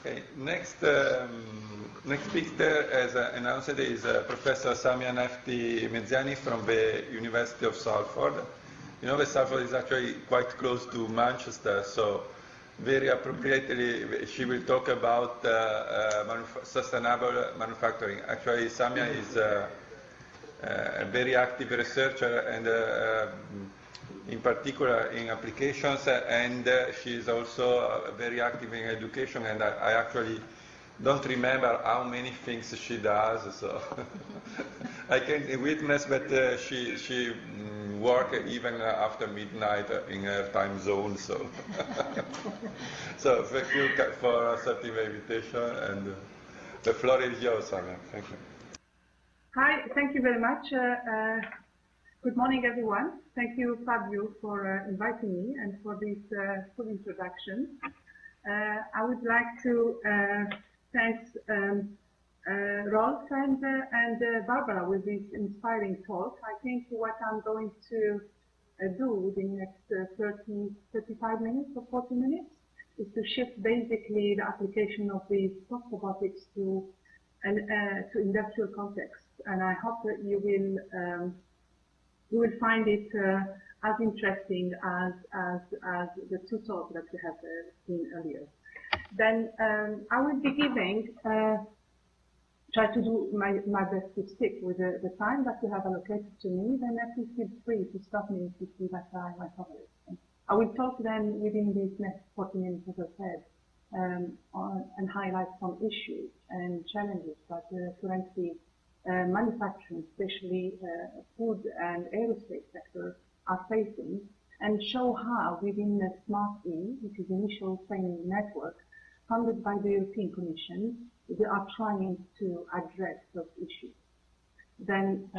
Okay, next speaker, as announced, is Professor Samia Nefti Meziani from the University of Salford. You know that Salford is actually quite close to Manchester, so very appropriately she will talk about sustainable manufacturing. Actually, Samia is a very active researcher and in particular in applications, and she is also very active in education, and I actually don't remember how many things she does, so I can witness that she works even after midnight in her time zone, so so thank you for accepting the invitation, and the floor is yours, Samia. Thank you. Hi, thank you very much. Good morning, everyone. Thank you, Fabio, for inviting me and for this full introduction. I would like to thank Rolf and Barbara with this inspiring talk. I think what I'm going to do within the next 35 minutes or 40 minutes is to shift basically the application of these soft robotics to industrial context. And I hope that you will find it as interesting as the two talks that we have seen earlier. Then I will be giving, try to do my best to stick with the time that you have allocated to me. Then please feel free to stop me if you see that I might cover it. I will talk then within these next 40 minutes, as I said, and highlight some issues and challenges that currently manufacturing, especially food and aerospace sector, are facing, and show how within the SmartE, which is initial training network funded by the European Commission, they are trying to address those issues. Then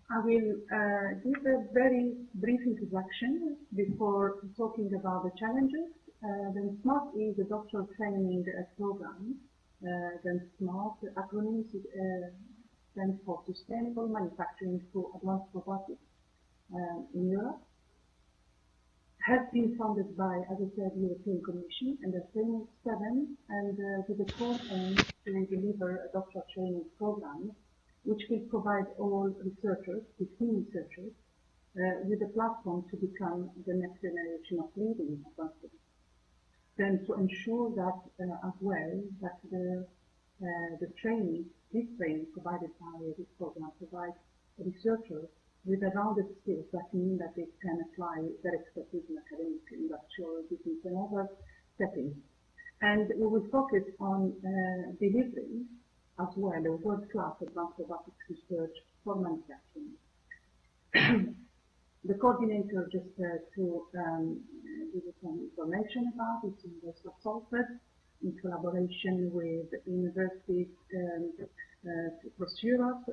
I will give a very brief introduction before talking about the challenges. Then SmartE is a doctoral training program. Then SMART, the acronym stands for Sustainable Manufacturing for Advanced Robotics in Europe. Has been funded by, as I said, the European Commission and the Framework 7, and with the core aim to deliver a doctoral training program which will provide all researchers, 15 researchers, with a platform to become the next generation of leading advanced robotics. Then to ensure that as well that the training, this training provided by this program provides researchers with a rounded skills that mean that they can apply their expertise in academic, industrial, business and other settings. And we will focus on delivering as well a world-class advanced robotics research for manufacturing. The coordinator, just to give you some information about it, is University of Salford in collaboration with universities across Europe.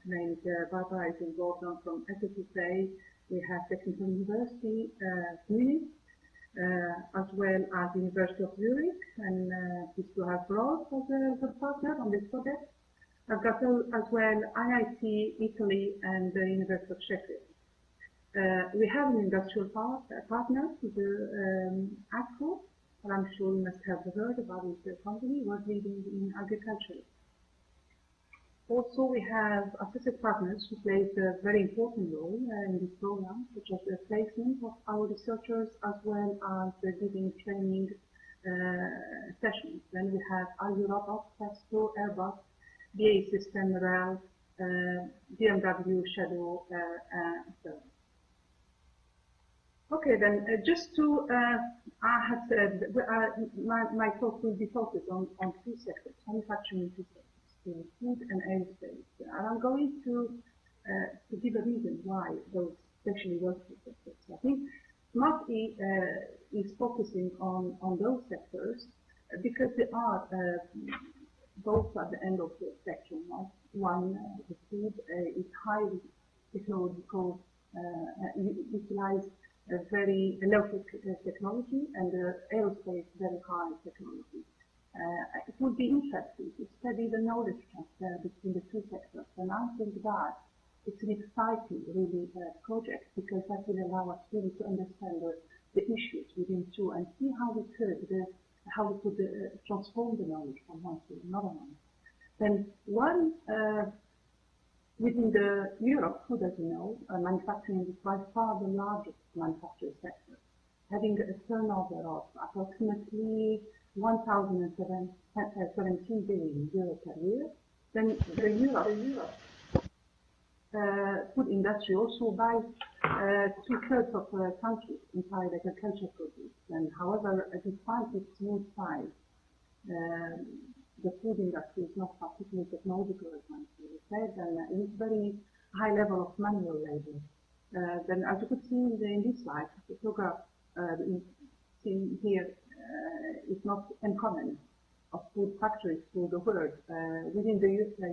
Named Barbara is involved from SSSA. We have Technical University Munich, as well as University of Zurich, and pleased to have Rolf as a partner on this project. I've got as well IIT Italy and the University of Sheffield. We have an industrial partner, the ACCO, and I'm sure you must have heard about this company, was leading in agriculture. Also, we have associate partners who play a very important role in this program, such as the placement of our researchers as well as the giving training sessions. Then we have iRobot, Testo, Airbus, BAE System, RAL, BMW, Shadow, and so on. Okay, then just to, I have said, my talk will be focused on two sectors, manufacturing and two sectors, food and aerospace. And I'm going to give a reason why those especially those two sectors. I think SmartE is focusing on those sectors because they are both at the end of the spectrum. Right? One, the food is highly technological, utilized very low technology, and aerospace very high technology. It would be interesting to study the knowledge transfer between the two sectors, and I think that it's an exciting really project, because that will allow us really to understand the issues within two and see how we could transform the knowledge from one to another one. Then one within the Europe, who doesn't know, manufacturing is by far the largest manufacturing sector, having a turnover of approximately 1,017 billion euro per year. Then the Europe food industry also buys 2/3 of the country's entire agricultural produce. And however, despite its small size, the food industry is not particularly technological advanced, as I said, and it is very high level of manual labor. Then, as you could see in this slide, the photograph seen here is not uncommon of food factories through the world. Within the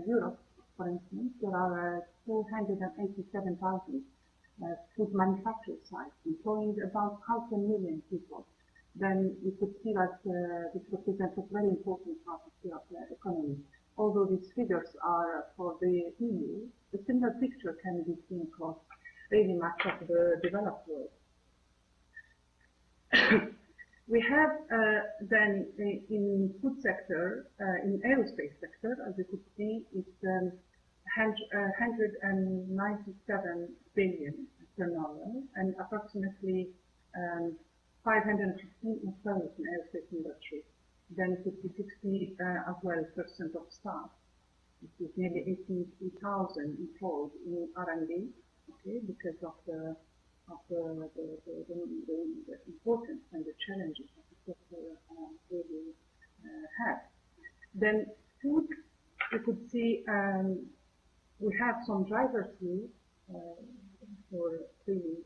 Europe, for instance, there are 487,000 food manufacturing sites employing about 500,000 people. Then you could see that this represents a very important part of the economy. Although these figures are for the EU, a similar picture can be seen across really much of the developed world. We have then in food sector, in aerospace sector, as you could see, it's 197 billion turnover and approximately 515 employees in aerospace industry. Then 50-60 as well % of staff. It is nearly 80,000 employed in R&D, okay, because of the importance and the challenges that the sector really has. Then food, you could see we have some drivers here for really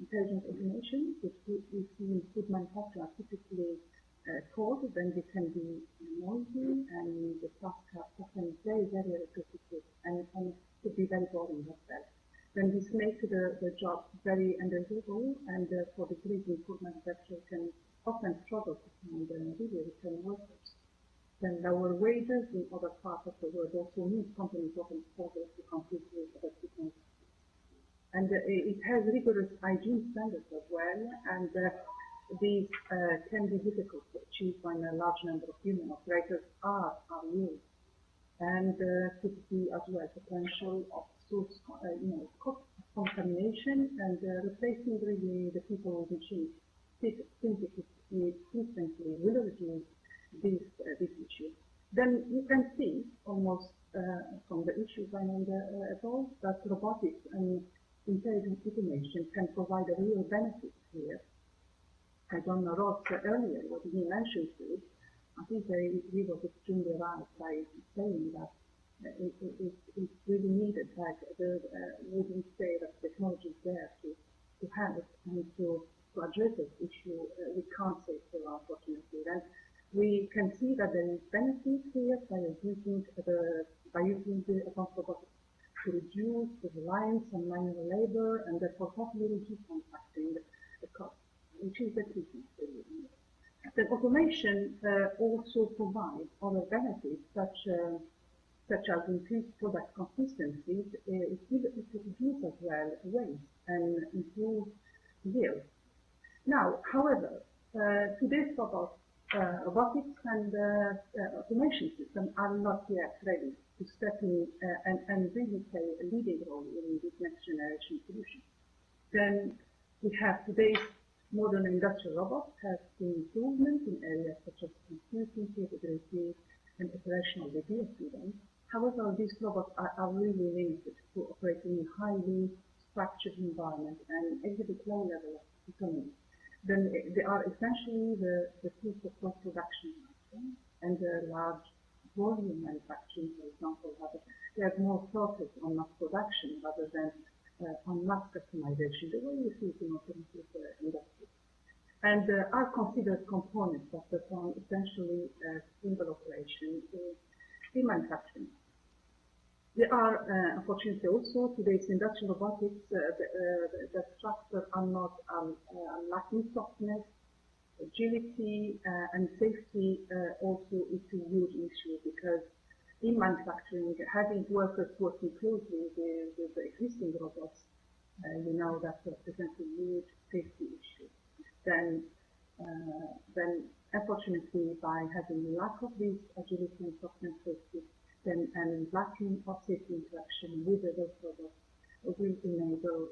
intelligent automation, which we see in food manufacture are typically cold, then they can be noisy and the tasks are often very repetitive and could be very boring as well. Then this makes the job very unreadable, and for the reason food manufacturers can often struggle to find really return workers. Then lower wages in other parts of the world also means companies often struggle to compete with other people. And it has rigorous hygiene standards as well, and these can be difficult to achieve when a large number of human operators are used. And could be as well potential of source, contamination and replacing really the people with machines frequently will reduce this issue. Then you can see almost from the issues I named above that robotics and intelligent automation can provide a real benefit here. As John wrote earlier, what he mentioned to it, I think he was extremely right by saying that it's really needed, like wouldn't say that technology is there to help and to address this issue. We can't say so, unfortunately. Then we can see that there is benefit here by using the advanced robotics to reduce the reliance on manual labor and therefore hopefully reduce manufacturing the cost, which is the key thing. The automation also provides other benefits such as increased product consistency. It reduces as well waste and improve yield. Now, however, today's robotics and automation systems are not yet ready to step in and really play a leading role in this next generation solution. Then we have today's modern industrial robots have seen improvement in areas such as computing capability and operational resilience. However, these robots are really limited to operating in highly structured environment and exhibit low level of autonomy. Then they are essentially the tools for post-production and the large volume manufacturing, for example, they have more focus on mass production rather than on mass customization, the way you see it in automotive industry. And are considered components that perform essentially single operation in manufacturing. There are, unfortunately, also today's industrial robotics, the structures are not lacking softness, agility, and safety also is a huge issue because in manufacturing, having workers working closely with the existing robots, you know that represents a huge safety issue. unfortunately, by having lack of this agility and software safety, then and lacking of safety interaction with other products will enable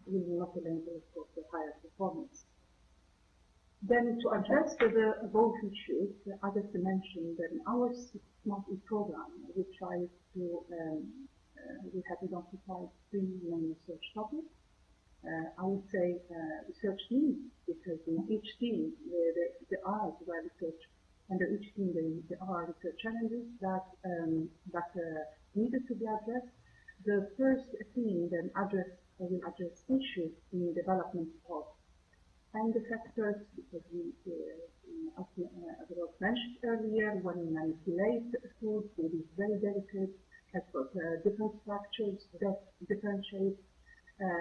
will not enable, of course, the higher performance. Then to address the above issues, as I mentioned, in our Smart E program, we try to, we have identified three main research topics. I would say research teams, because in each team there are research, under each team there are research challenges that needed to be addressed. The first team then will address issues in development of and the factors, because as was mentioned earlier, when we manipulate food, it is very delicate, has got different structures, different shapes,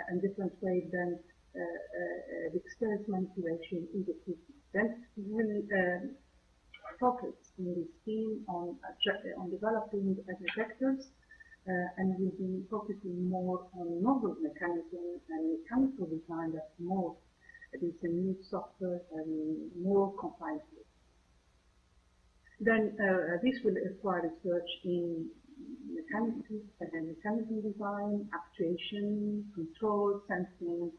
and different ways than the experience manipulation is a key. Then we will focus in this team on developing vectors, and we'll be focusing more on novel mechanisms and mechanical design that's more with a new software and more compliant. Then this will require research in mechanism design, actuation, control, sensing,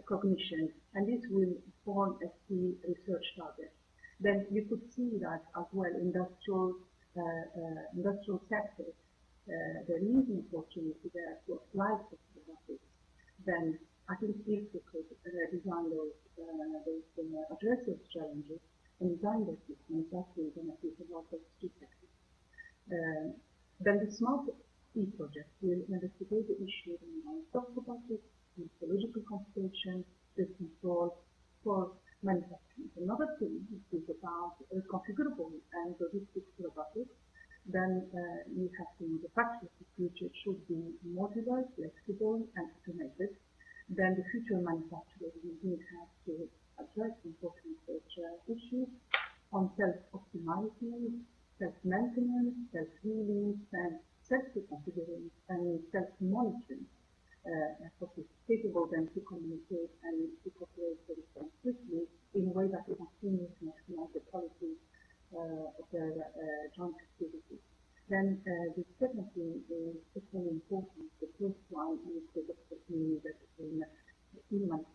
cognition, and this will form a key research target. Then you could see that as well industrial sectors, there is an opportunity there to apply robotics. Then I think if we could design those address those challenges and design those systems, that will benefit a lot of two sectors. Then the Smart E project will investigate the issue on soft robotics, ecological computation, risk control for manufacturing. Another thing is about configurable and logistics robotics. Then you have to, the factory of the future should be modular, flexible, and automated. Then the future manufacturers will have to address important issues on self-optimizing, self-maintenance, self-healing, and self-configuring, and self-monitoring, capable then to communicate and to cooperate very quickly in a way that will continue to maximize the quality of their joint activities. Then the second thing is equally important. The first one is the needed in manufacturing.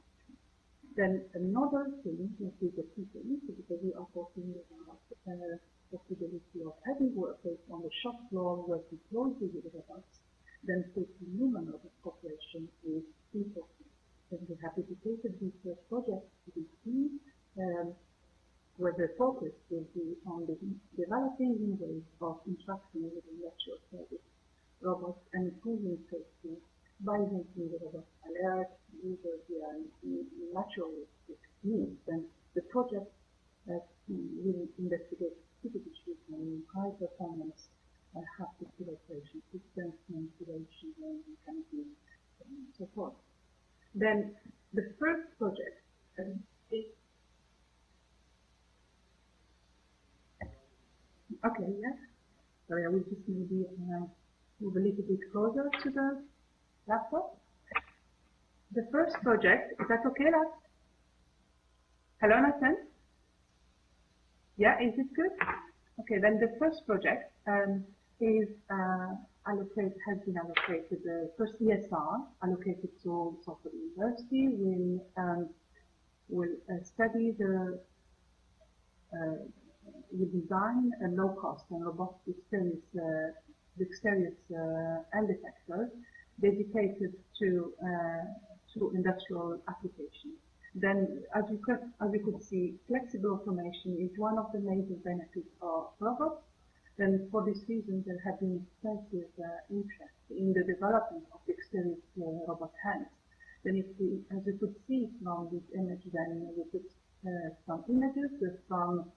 Then another thing is the people, because we are talking about the possibility of having workers on the shop floor working closely with the robots. Then taking human robot cooperation is important. Then we have dedicated research projects to this team, where the focus will be on the developing new ways of interacting with the natural service robots and improving safety by making the robots alert, users natural needs. And the project will investigate specific issues and high performance haptic operation systems, manipulation, and mechanisms, and so forth. Then the first project is okay, yes. Sorry, I will just maybe move a little bit closer to the laptop. The first project, is that okay, lads? Hello, Nathan? Yeah, is it good? Okay, then the first project is has been allocated, the first ESR allocated to Salford University will study the we design a low-cost and robust dexterous end detector dedicated to industrial applications. Then, as you could see, flexible automation is one of the major benefits of robots. Then, for this reason, there have been extensive interest in the development of dexterous robot hands. Then, as you could see from this image, then we put some images from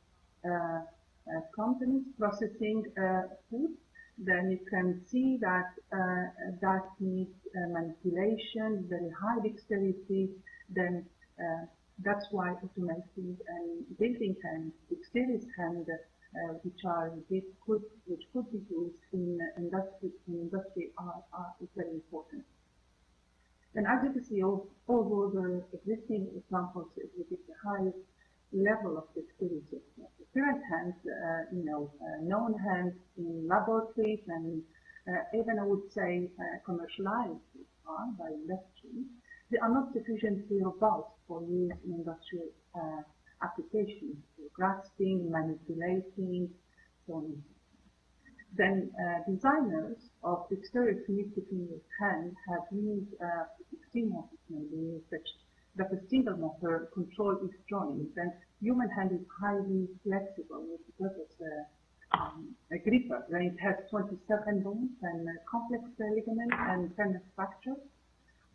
companies processing food. Then you can see that that needs manipulation, very high dexterity. Then that's why automated and building hands, dexterous hands, which could be used in industry are very important. And as you can see, although the existing examples exhibit the high level of dexterity of the current hands, known hands in laboratories and even I would say commercialized by industry. They are not sufficiently robust for use in industrial applications, so grasping, manipulating, so on and so forth. Then designers of dexterous multi-finger hand have used 16 motors maybe such that a single motor control each joint. And human hand is highly flexible because it's a gripper. Then it has 27 bones and complex ligaments and tendon structures,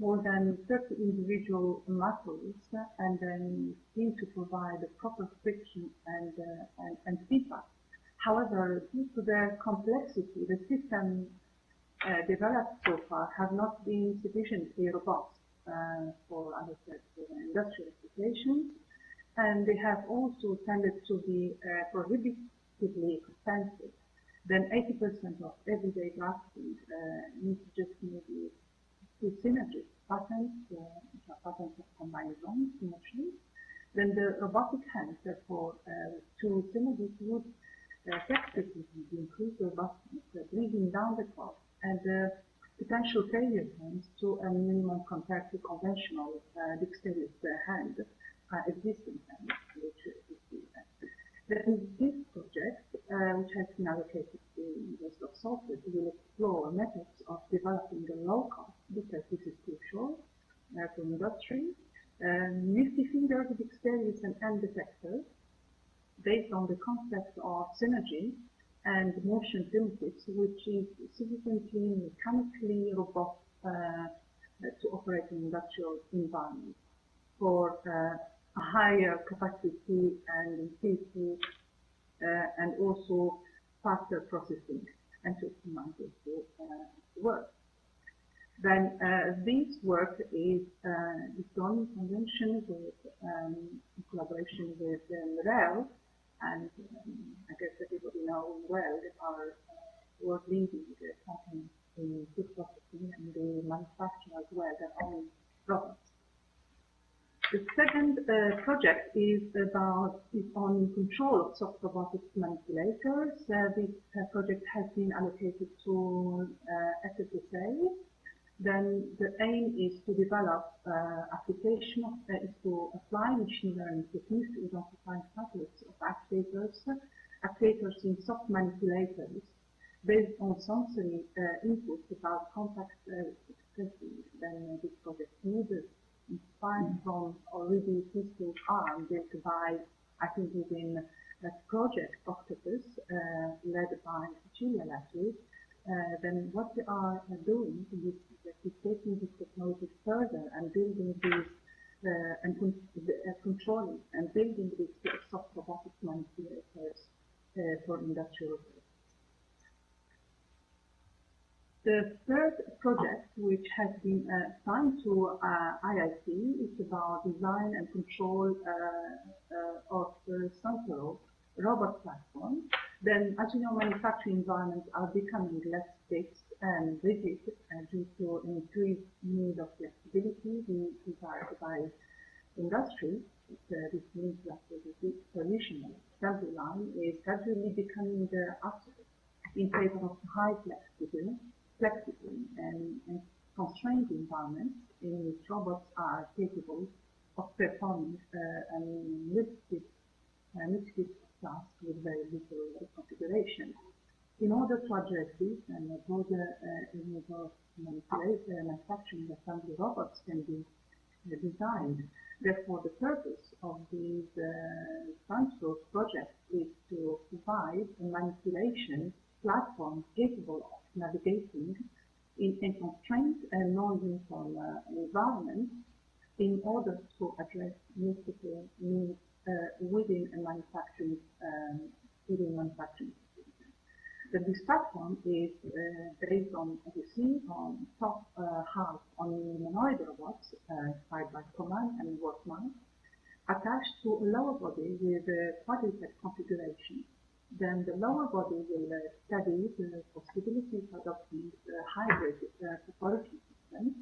more than 30 individual muscles, and then seem to provide a proper friction and feedback. However, due to their complexity, the system developed so far have not been sufficiently robust for, as I said, for industrial applications, and they have also tended to be prohibitively expensive. Then 80% of everyday grasping needs just maybe two synergy patterns, which are patterns of combined zones mostly. Then the robotic hands, therefore, two synergies would effectively improve the robustness, bringing down the cost and potential failure points to a minimum compared to conventional dexterous hand, existing hands, which we see that. Then this project, which has been allocated to the University of Salford, will explore methods of developing a low-cost, because this is crucial for industry, multi-finger dexterous and hand detectors, based on the concept of synergy and motion primitives, which is sufficiently mechanically robust to operate in industrial environments for a higher capacity and safety and also faster processing and to optimize the work. Then this work is done in conjunction with in collaboration with REL, and I guess everybody knows well that our world leading company in food processing and the manufacture as well their own robots. The second project is on control of soft robotics manipulators. This project has been allocated to SSSA. Then the aim is to develop application is to apply machine learning techniques to identify subsets of actuators in soft manipulators based on sensory inputs about contact expressing. Then this project uses inspired from already physical arm built by, I think, within that project Octopus, led by Cecilia Latri. Then what we are doing is taking this technology further and building these and controlling and building these soft robotic manipulators for industrial purposes. The third project, which has been assigned to IIT, is about design and control of the Santoro robot platform. Then, as you know, manufacturing environments are becoming less fixed and rigid due to an increased need of flexibility desired by industry. This means that the traditional assembly line is gradually becoming obsolete in favor of high flexible and constrained environments in which robots are capable of performing a multitude of tasks with very little configuration. In order to address this, and a broader manufacturing assembly robots can be designed. Therefore, the purpose of these transport projects is to provide a manipulation platform capable of navigating in a constrained and non-uniform environment in order to address multiple needs within a manufacturing This platform is based on, as you see, on top half on humanoid robots, side by command and workman, attached to a lower body with a quadruped configuration. Then the lower body will study the possibility of adopting a hybrid propulsion system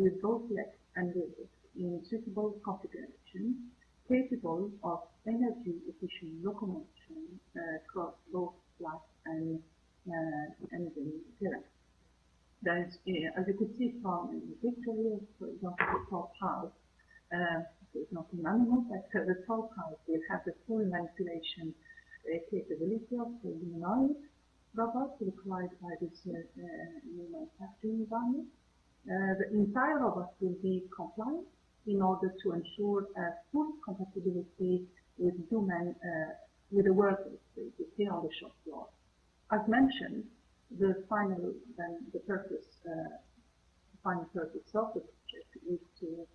with both legs and wheels in suitable configuration capable of energy-efficient locomotion across both flat and engine terrain. There is, as you could see from the picture here, for example, the top house, it's not an animal, but the top house will have the full manipulation capability of the humanoid robot required by this new manufacturing environment. The entire robot will be compliant in order to ensure full compatibility with human, with the workers basically on the shop floor. As mentioned, the final purpose of the project is to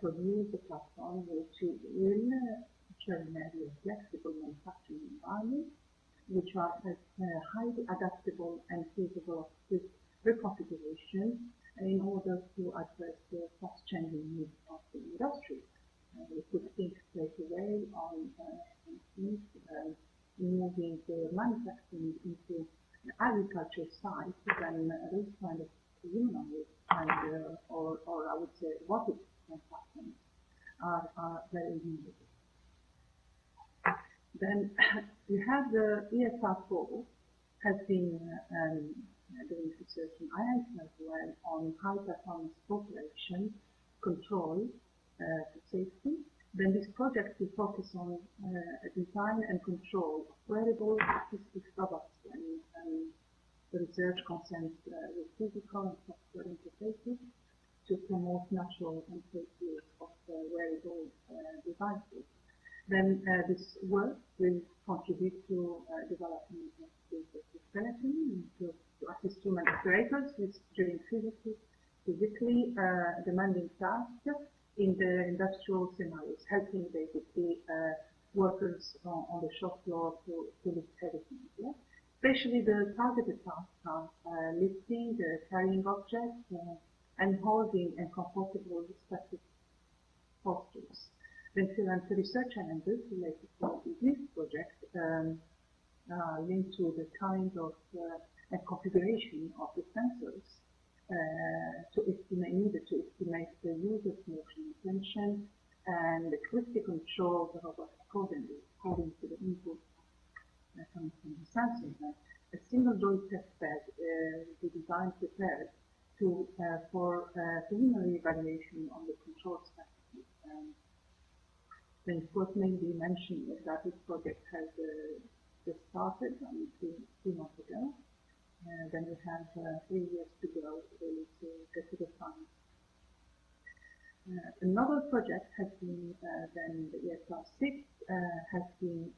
produce a platform which will ensure a flexible manufacturing environment, which are highly adaptable and capable of quick reconfiguration in order to address the fast-changing needs of the industry. We could think straight away on moving the manufacturing into agriculture sites, then those kind of humanoid and or I would say robotics platforms are very needed. Then we have the ESR4 has been doing research in IIT as well on high performance cooperation, control, safety. Then this project will focus on design and control of wearable assistive robots, and the research concerns with physical and software interfaces to promote natural and safe use of wearable devices. Then this work will contribute to developing the skeleton to assist human operators during physically demanding tasks in the industrial scenarios, helping basically workers on the shop floor to lift everything. Yeah? Especially the targeted tasks are lifting, carrying objects, and holding and comfortable respective postures. Then current research challenges related to this project linked to the kind of and configuration of the sensors needed to estimate the user's motion intention and quickly control the robot accordingly, according to the input coming from the sensors. A single joint test bed will be designed prepared for preliminary evaluation on the control strategy. Then it was mainly mentioned that this project has just started 2 months ago. Then we have 3 years to go really to get to the fund. Another project has been then the ESR6 has been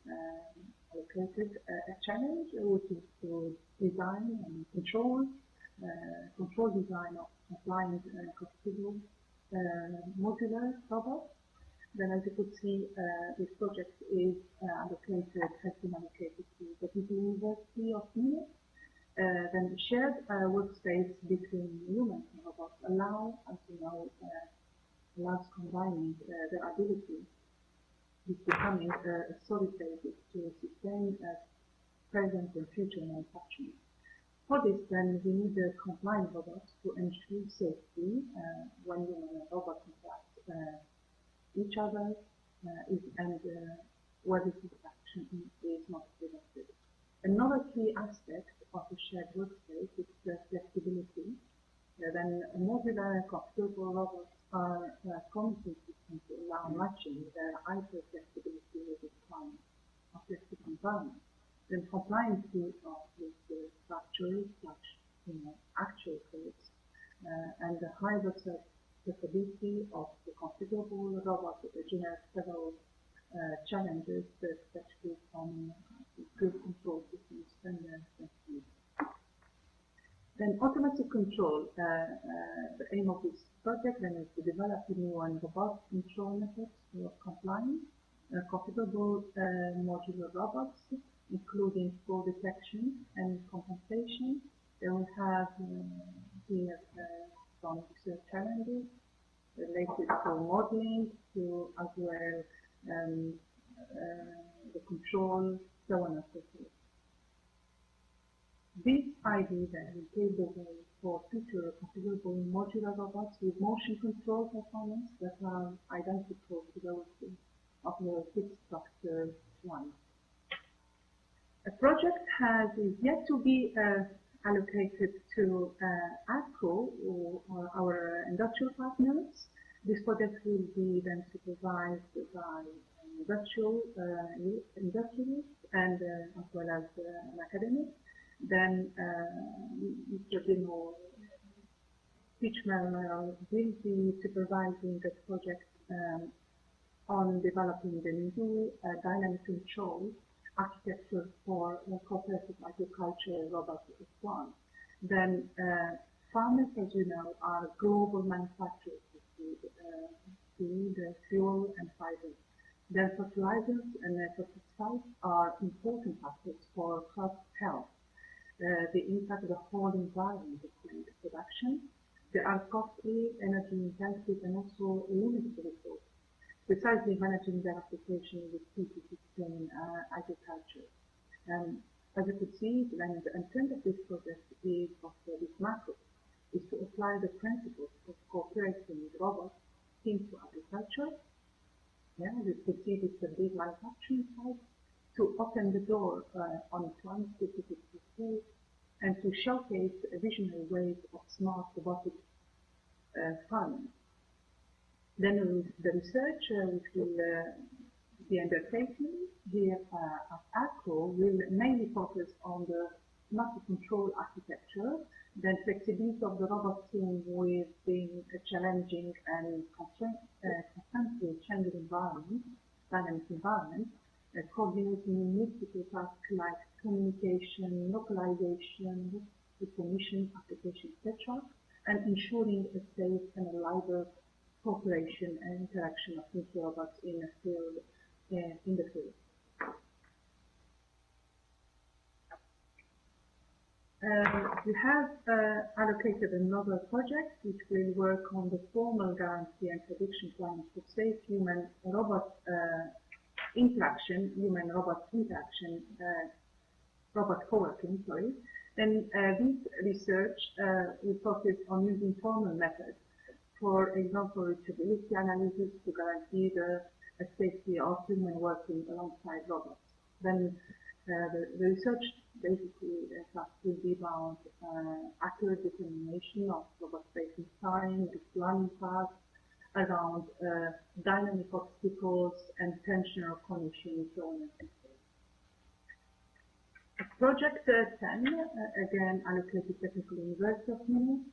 allocated a challenge, which is to design and control design of compliant and configurable modular robots. Then, as you could see, this project is has been allocated to the University of Munich. Then the shared workspace between humans and robots as you know, allows combining their ability with becoming a solid basis to sustain present and future manufacturing. For this, then, we need compliant robots to ensure safety when human and robot interact each other and where this interaction is not prevented. Another key aspect of the shared workspace is the flexibility. Then modular and configurable robots are commonly systems to allow matching their hyper flexibility with the requirements of flexible environment. Then compliancy of with the structural actual codes and the high versatility of the configurable robot generates several challenges, especially from good control systems standards and speed. Then automatic control. The aim of this project then is to develop new and robust control methods for compliant, configurable modular robots, including fall detection and compensation. They will have here some research challenges related to modeling, to as well the control, so on and so forth. This idea then will pave the way for future configurable modular robots with motion control performance that are identical to those of is yet to be allocated to ASCO or our industrial partners. This project will be then supervised by industrialists and as well as an academic. Then Mr. Dino Pitchman will be supervising the project on developing the new dynamic control architecture for cooperative agriculture robotics one. Then farmers, as you know, are global manufacturers of food, fuel and fibers. Their fertilizers and their pesticides are important factors for crop health. They impact the whole environment of plant production. They are costly, energy intensive and also limited resources. Precisely managing their application is key to sustain agriculture. As you could see, then the intent of this project is of this macro is to apply the principles of cooperating with robots into agriculture. Yeah, you could see this is a big manufacturing site to open the door on one specific scale and to showcase visionary ways of smart robotic farming. Then the research which will be undertaken here at ACRO will mainly focus on the multi-control architecture, then flexibility of the robot team within a challenging and constantly changing environment, dynamic environment, coordinating multiple tasks like communication, localization, recognition, application, etc., and ensuring a safe and reliable cooperation and interaction of these robots in the field. We have allocated another project which will work on the formal guarantee and prediction plan for safe human-robot interaction, robot co-working, sorry. Then this research will focus on using formal methods, for example, reachability analysis to guarantee the safety of human working alongside robots. Then the research basically will be about accurate determination of robot spacing time, planning paths, around dynamic obstacles and tension recognition, so on and so forth. Project 10, again allocated Technical University of Munich,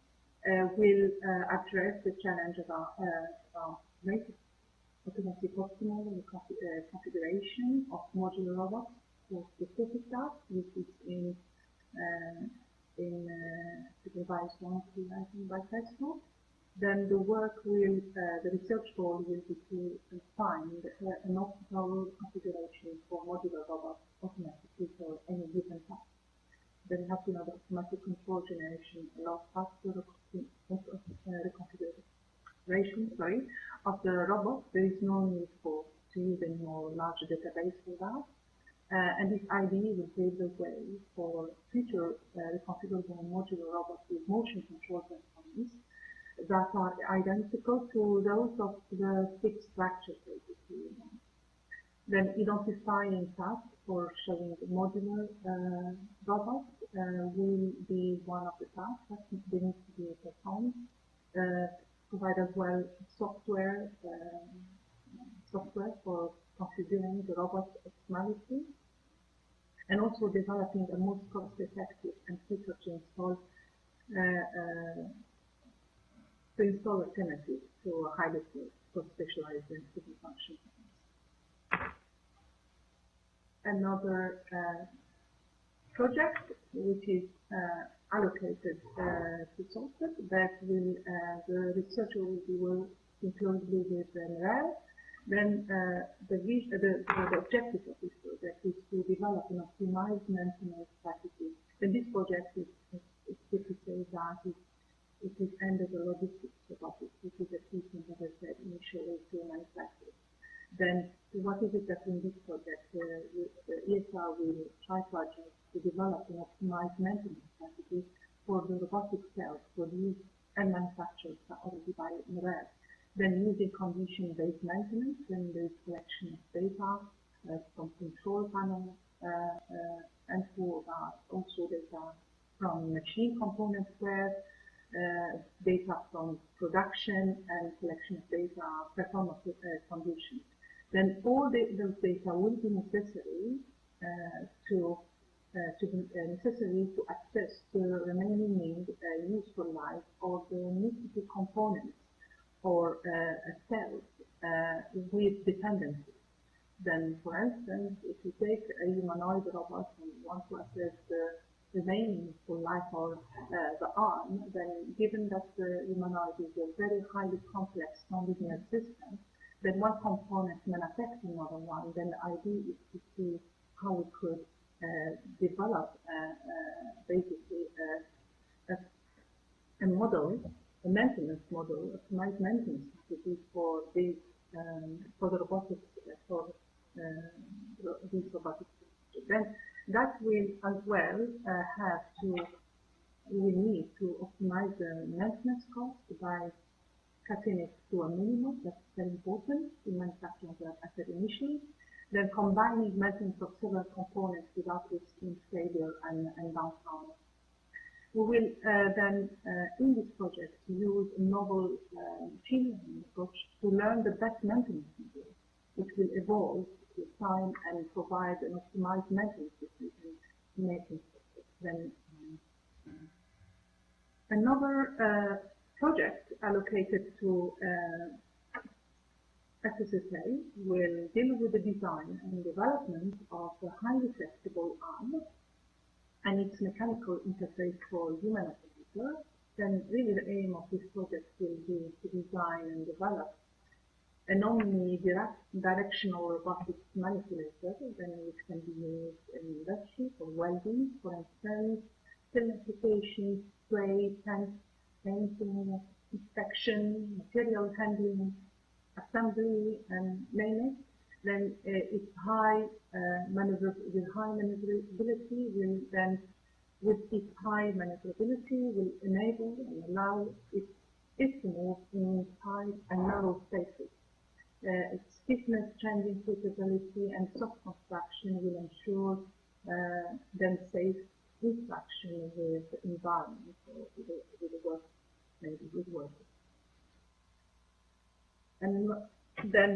will address the challenge of our automatic optimal configuration of modular robots for specific tasks, which is in supervised one by Facebook. Then the research goal will be to find an optimal configuration for modular robots automatically for any given task. Then you have to know that automatic control generation allows faster reconfiguration of the robot. There is no need to use any more large database for that. And this idea will pave the way for future reconfigurable modular robots with motion control platforms that are identical to those of the fixed structure, basically. Then identifying tasks for showing modular robots will be one of the tasks that needs to be performed. Provide as well software for configuring the robot's optimality, and also developing a most cost-effective and feature to install alternatives to highly specialized and city functions. Another project which is allocated to software that will the researcher will be working closely with NREL. Then the objective of this project is to develop an optimized maintenance strategy. And this project is good to say that it is under the logistics robotics, which is a key thing, as I said initially, to manufacture. Then what is it that in this project the ESR will try to develop an optimized maintenance strategy for the robotic cells produced and manufactured already by NREL. Then using condition-based maintenance, when there is collection of data from control panel and for also data from machine componentware, data from production and collection of data, performance conditions. Then all those data will be necessary to access the remaining useful life of the multiple components or cells with dependencies. Then, for instance, if you take a humanoid robot and want to assess the remaining useful life of the arm, then given that the humanoid is a very highly complex nonlinear system, then one component may affect another one. Then the idea is to see how we could develop basically a model, a maintenance model, optimized maintenance strategy for these for the robotics these robotics. Then that will as well we need to optimize the maintenance cost by cutting it to a minimum. That's very important in manufacturing, as I said initially. Then combining maintenance of several components without risking failure and downtime. We will then, in this project, use a novel machine learning approach to learn the best maintenance model, which will evolve with time and provide an optimized maintenance decision making process. Then another project allocated to SSSA will deal with the design and development of a highly flexible arm and its mechanical interface for human operator. Then really the aim of this project will be to design and develop a non-directional robotics manipulator, then which can be used in industry for welding, for instance, film applications, spray, painting, inspection, material handling, assembly, and name it. Then its high maneuverability will enable and allow it to move in tight and narrow spaces. Its stiffness changing capability and soft construction will ensure then safe interaction with the environment or with the work, maybe with workers. And then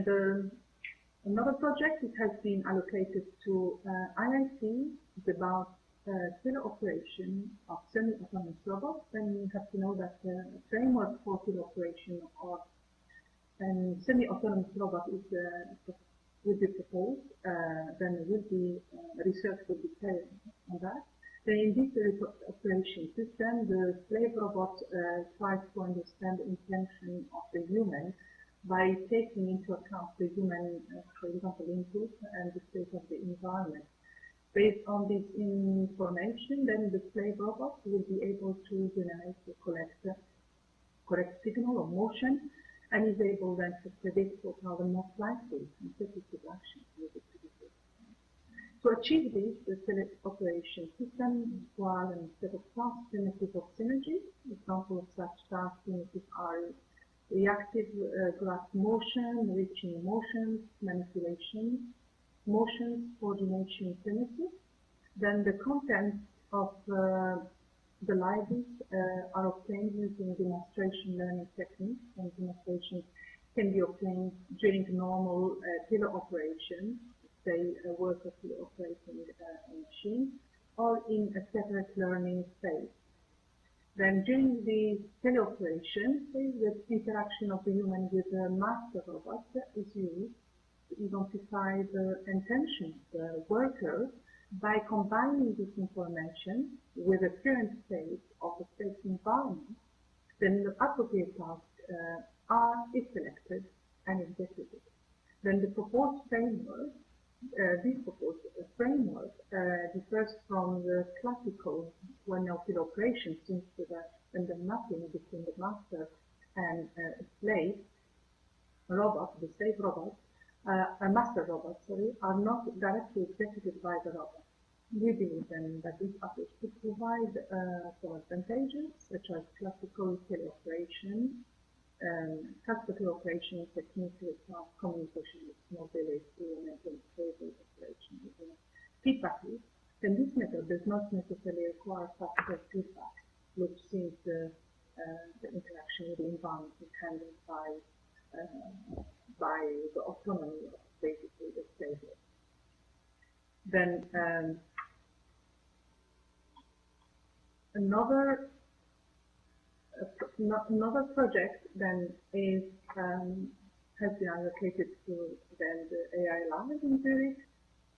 another project, it has been allocated to IIT. It's about teleoperation of semi-autonomous robots. Then you have to know that the framework for teleoperation of semi-autonomous robot will be proposed. Then research will be carried on that. Then in this operation system, the slave robot tries to understand the intention of the human by taking into account the human, for example, input and the state of the environment. Based on this information, then the slave robot will be able to generate the correct signal or motion, and is able then to predict what are the most likely competitive actions needed to be taken. To achieve this, the teleoperation system requires a set of task primitives of synergy. Examples of such task primitives are reactive graph motion, reaching motions, manipulation, motions, coordination primitive. Then the contents of the libraries are obtained using demonstration learning techniques, and demonstrations can be obtained during normal teleoperation, say a worker teleoperating a machine, or in a separate learning phase. Then during the teleoperation phase, the interaction of the human with the master robot is used to identify the intention of the worker by combining this information with the current state of the space environment. Then the appropriate task is selected and executed. Then the proposed framework, differs from the classical one-hour operation, since when the mapping between the master and slave robot, the slave robot, a master robot, are not directly executed by the robot. We believe then that this approach could provide some advantages, such as classical teleoperation techniques with communication with mobility and stable operation. feedback loop, then this method does not necessarily require particle feedback, which seems the interaction with the environment is handled by the autonomy of basically the stages. Then another project then is has been allocated to then the AI lab in Zurich,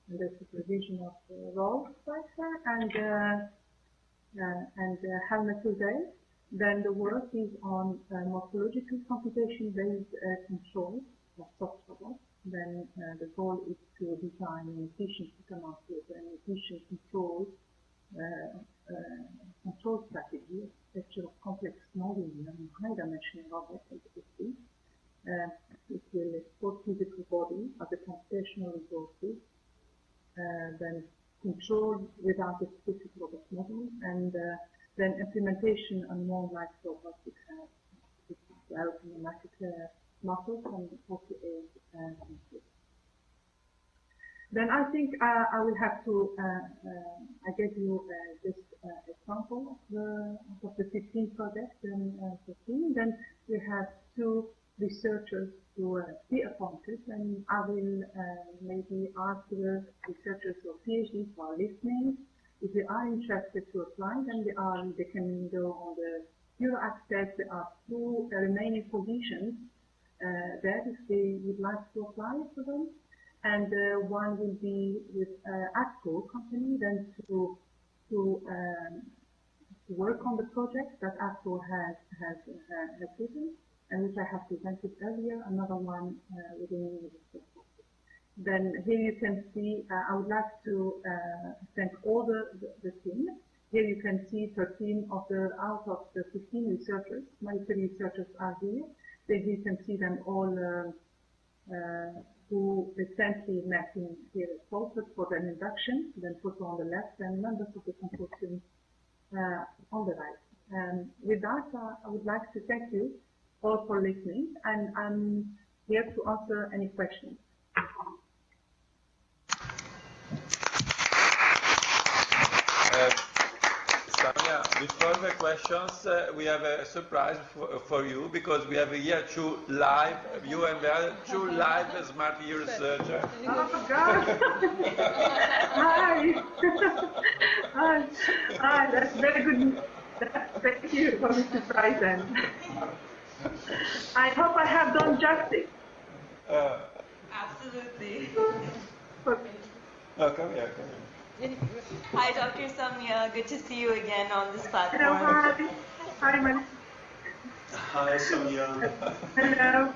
and the supervision of Rolf Schweitzer and Helmut Husey. Then the work is on morphological computation-based control of soft robots. Then the goal is to design an efficient automated and efficient control strategy, architecture of complex nonlinear and high-dimensional robots as it is. It will export physical body as a computational resources, then control without explicit robot model, and then implementation on more like robotics pneumatic muscles and 48 pieces. Then I think I will have to, I gave you just an example of the 15 projects and 15. Then we have 2 researchers to be appointed, and I will maybe ask the researchers or PhDs who are listening, if they are interested to apply, then they can go on the Euro Access. There are 2 remaining positions there if they would like to apply for them. And one will be with ACCO company, then to work on the project that ACCO has written, and which I have presented earlier, another one within University. Then here you can see, I would like to thank all the team. Here you can see 13 out of the 15 researchers. My 3 researchers are here. Then you can see them all who recently met here at Salford for their induction, then photo on the left, and members of the consortium on the right. With that, I would like to thank you all for listening, and I'm here to answer any questions. Samia, before the questions, we have a surprise for you, because we have here 2 live, you and the other 2 live smart ear researchers. Oh God! Hi! Hi, that's very good. Thank you for the surprise then. I hope I have done justice. Absolutely. Okay. Oh, come here, come here. Hi, Dr. Samia. Good to see you again on this platform. Hello, hi. Hi, man. Hi, Samia. Hello.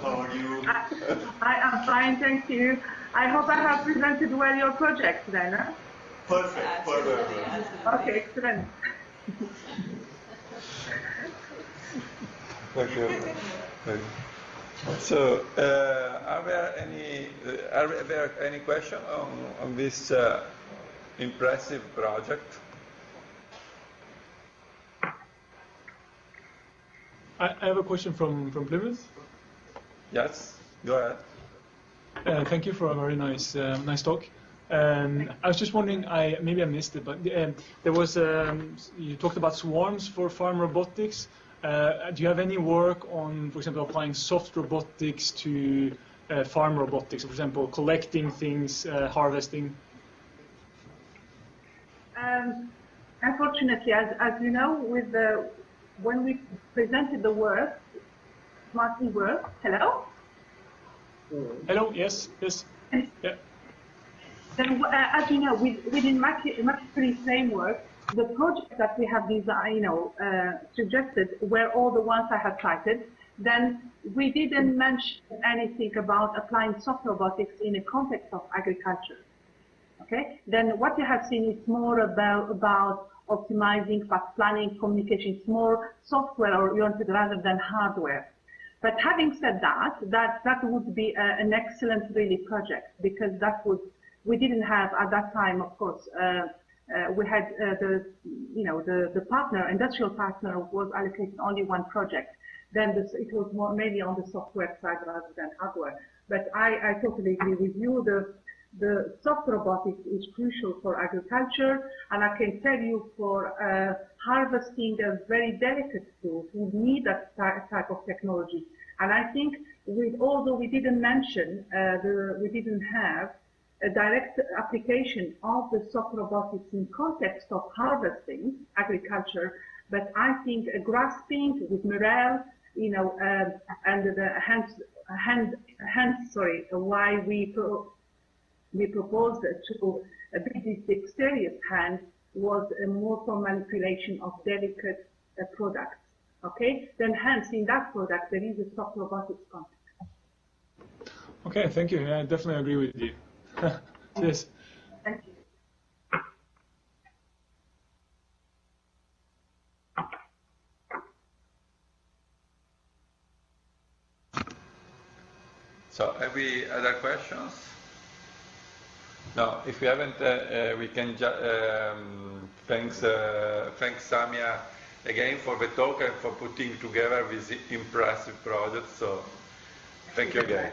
How are you? I am fine, thank you. I hope I have presented well your project then, huh? Perfect, perfect. Okay, excellent. Thank you. Thank you. So, are there any questions on this impressive project? I have a question from Plymouth. Yes, go ahead. Thank you for a very nice talk. I was just wondering, maybe I missed it, but there was you talked about swarms for farm robotics. Do you have any work on, for example, applying soft robotics to farm robotics? For example, collecting things, harvesting. Unfortunately, as you know, when we presented the work, smart work. Hello. Hello. Yes. Yes. Yeah. Then, as you know, within Mastery framework, the projects that we have designed, suggested were all the ones I have cited. Then we didn't mention anything about applying soft robotics in a context of agriculture. Okay. Then what you have seen is more about optimizing, fast planning, communication. It's more software oriented rather than hardware. But having said that would be an excellent really project, because we didn't have at that time, of course. We had the partner, industrial partner, was allocated only one project. Then it was more mainly on the software side rather than hardware. But I totally agree with you. the soft robotics is crucial for agriculture, and I can tell you for harvesting a very delicate tools, we need that type of technology. And I think, although we didn't mention, we didn't have a direct application of the soft robotics in context of harvesting agriculture, but I think grasping with morale, you know, and the why we proposed to build this dexterous hand was more for manipulation of delicate products. Okay, then hence in that product there is a soft robotics context. Okay, thank you. Yeah, I definitely agree with you. Yes. Thank you. So, any other questions? No, if you haven't, we can thanks Samia again for the talk and for putting together this impressive project. So, thank you again.